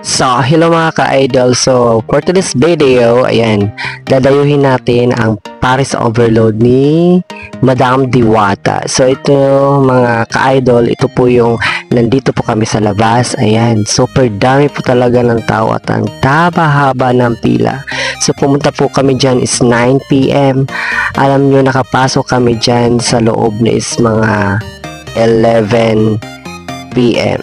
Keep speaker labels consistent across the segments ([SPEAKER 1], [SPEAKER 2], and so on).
[SPEAKER 1] So, hello mga ka-idol. So, for today's video, ayan, dadayuhin natin ang Paris Overload ni Madam Diwata. So, ito mga ka-idol, ito po yung nandito po kami sa labas. Ayan, super dami po talaga ng tao at ang haba-haba ng pila. So, pumunta po kami dyan is 9 p.m. Alam nyo, nakapasok kami dyan sa loob na is mga 11 p.m.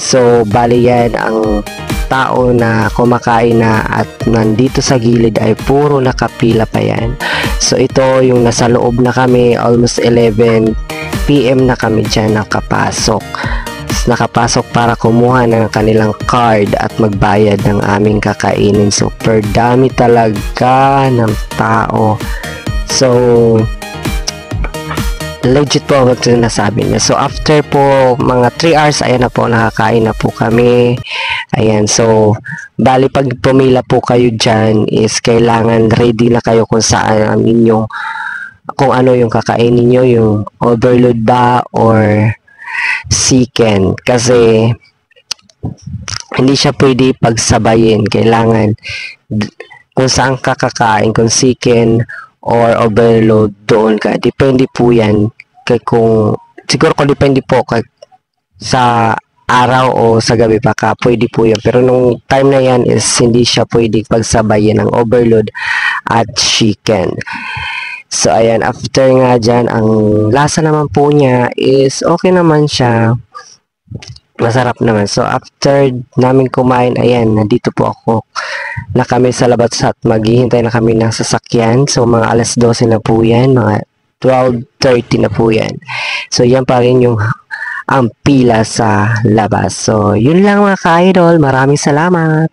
[SPEAKER 1] So, bali yan ang tao na kumakain na at nandito sa gilid ay puro nakapila pa yan. So, ito yung nasa loob na kami, almost 11 p.m. na kami dyan nakapasok. Nakapasok para kumuha ng kanilang card at magbayad ng aming kakainin. Super dami talaga ng tao. So, legit po ang nasabi niya. So, after po mga 3 hours, ayan na po, nakakain na po kami. Ayan, so, bali pag pumila po kayo dyan is kailangan ready na kayo kung saan ang inyong, kung ano yung kakainin nyo, yung overload ba or chicken. Kasi, hindi siya pwede pagsabayin. Kailangan, kung saan kakakain, kung chicken or overload, doon ka. Depende po yan siguro kung depende po sa araw o sa gabi pa ka, pwede po yan. Pero nung time na yan is hindi siya pwede pagsabayin ng overload at chicken. So ayan, after nga dyan, ang lasa naman po niya is okay naman siya. Masarap naman. So, after namin kumain, ayan, nandito po ako na kami sa labas at maghihintay na kami ng sasakyan. So, mga alas 12 na po yan, mga 12:30 na po yan. So, yan pa rin yung ang pila sa labas. So, yun lang mga ka-idol. Maraming salamat.